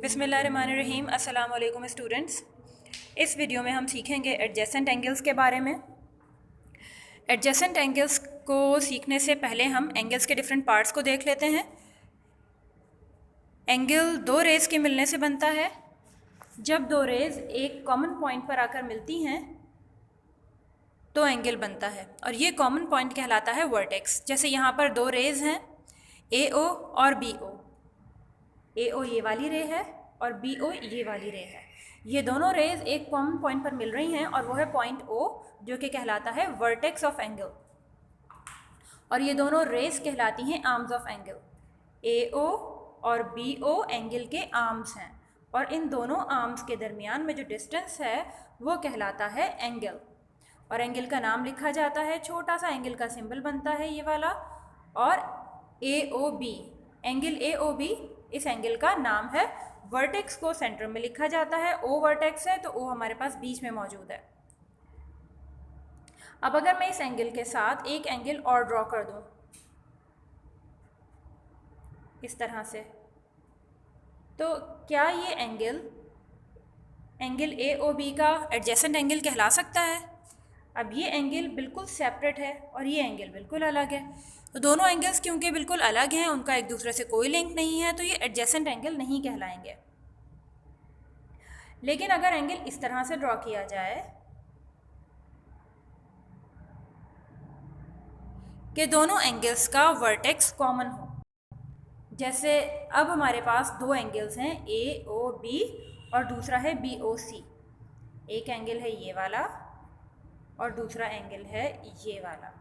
बिस्मिल्लाहिर्रहमानिर्रहीम। अस्सलाम वालेकुम स्टूडेंट्स। इस वीडियो में हम सीखेंगे एडजेसेंट एंगल्स के बारे में। एडजेसेंट एंगल्स को सीखने से पहले हम एंगल्स के डिफरेंट पार्ट्स को देख लेते हैं। एंगल दो रेज़ के मिलने से बनता है। जब दो रेज़ एक कॉमन पॉइंट पर आकर मिलती हैं तो एंगल बनता है और ये कॉमन पॉइंट कहलाता है वर्टेक्स। जैसे यहाँ पर दो रेज़ हैं, AO और BO। AO ये वाली रे है और BO ये वाली रे है। ये दोनों रेज एक कॉमन पॉइंट पर मिल रही हैं और वो है पॉइंट O, जो कि कहलाता है वर्टेक्स ऑफ एंगल। और ये दोनों रेज कहलाती हैं आर्म्स ऑफ एंगल। AO और BO एंगल के आर्म्स हैं और इन दोनों आर्म्स के दरमियान में जो डिस्टेंस है वो कहलाता है एंगल। और एंगल का नाम लिखा जाता है, छोटा सा एंगल का सिंबल बनता है ये वाला। और AOB, एंगल AOB इस एंगल का नाम है। वर्टेक्स को सेंटर में लिखा जाता है। O वर्टेक्स है तो O हमारे पास बीच में मौजूद है। अब अगर मैं इस एंगल के साथ एक एंगल और ड्रॉ कर दूं इस तरह से, तो क्या ये एंगल AOB का एडजेसेंट एंगल कहला सकता है? अब ये एंगल बिल्कुल सेपरेट है और ये एंगल बिल्कुल अलग है। तो दोनों एंगल्स क्योंकि बिल्कुल अलग हैं, उनका एक दूसरे से कोई लिंक नहीं है, तो ये एडजेसेंट एंगल नहीं कहलाएंगे। लेकिन अगर एंगल इस तरह से ड्रॉ किया जाए कि दोनों एंगल्स का वर्टेक्स कॉमन हो, जैसे अब हमारे पास दो एंगल्स हैं AOB और दूसरा है BOC। एक एंगल है ये वाला और दूसरा एंगल है ये वाला।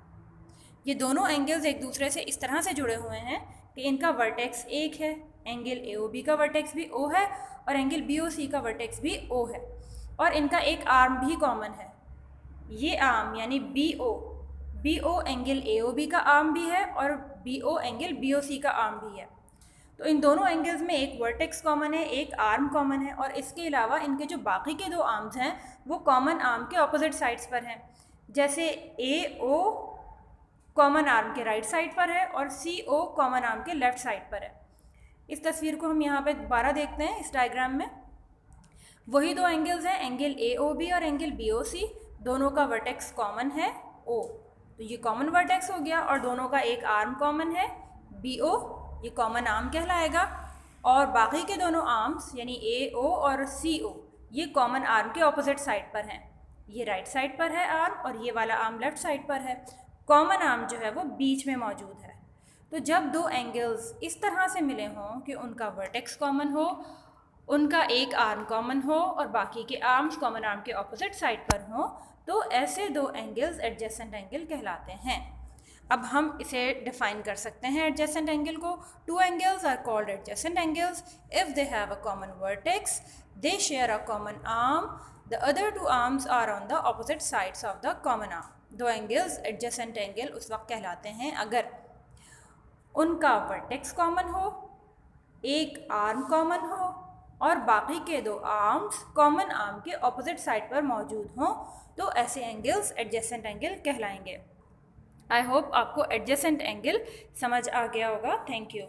ये दोनों एंगल्स एक दूसरे से इस तरह से जुड़े हुए हैं कि इनका वर्टेक्स एक है। एंगल AOB का वर्टेक्स भी O है और एंगल BOC का वर्टेक्स भी O है और इनका एक आर्म भी कॉमन है। ये आर्म यानी BO एंगल AOB का आर्म भी है और BO एंगल BOC का आर्म भी है। तो इन दोनों एंगल्स में एक वर्टेक्स कॉमन है, एक आर्म कॉमन है और इसके अलावा इनके जो बाकी के दो आर्म्स हैं वो कॉमन आर्म के ऑपोजिट साइड्स पर हैं। जैसे AO कॉमन आर्म के राइट साइड पर है और CO कॉमन आर्म के लेफ़्ट साइड पर है। इस तस्वीर को हम यहाँ पे दोबारा देखते हैं इस डायग्राम में। वही दो एंगल्स हैं, एंगल AOB और एंगल BOC, दोनों का वर्टेक्स कॉमन है O। तो ये कॉमन वर्टेक्स हो गया और दोनों का एक आर्म कॉमन है BO, ये कॉमन आर्म कहलाएगा। और बाकी के दोनों आर्म्स यानी AO और CO ये कॉमन आर्म के ऑपोजिट साइड पर हैं। ये राइट साइड पर है आर्म और ये वाला आर्म लेफ़्ट साइड पर है। कॉमन आर्म जो है वो बीच में मौजूद है। तो जब दो एंगल्स इस तरह से मिले हों कि उनका वर्टेक्स कॉमन हो, उनका एक आर्म कॉमन हो और बाकी के आर्म्स कॉमन आर्म के ऑपोजिट साइड पर हों, तो ऐसे दो एंगल्स एडजेसेंट एंगल कहलाते हैं। अब हम इसे डिफाइन कर सकते हैं एडजेसेंट एंगल को। Two angles are called adjacent angles if they have a common vertex, they share a common arm, the other two arms are on the opposite sides of the common arm. दो angles adjacent angle उस वक्त कहलाते हैं अगर उनका vertex common हो, एक arm common हो और बाकी के दो आर्म्स कॉमन आर्म के ऑपोजिट साइड पर मौजूद हों, तो ऐसे एंगल्स एडजेसेंट एंगल कहलाएंगे। आई होप आपको एडजेसेंट एंगल समझ आ गया होगा। Thank you.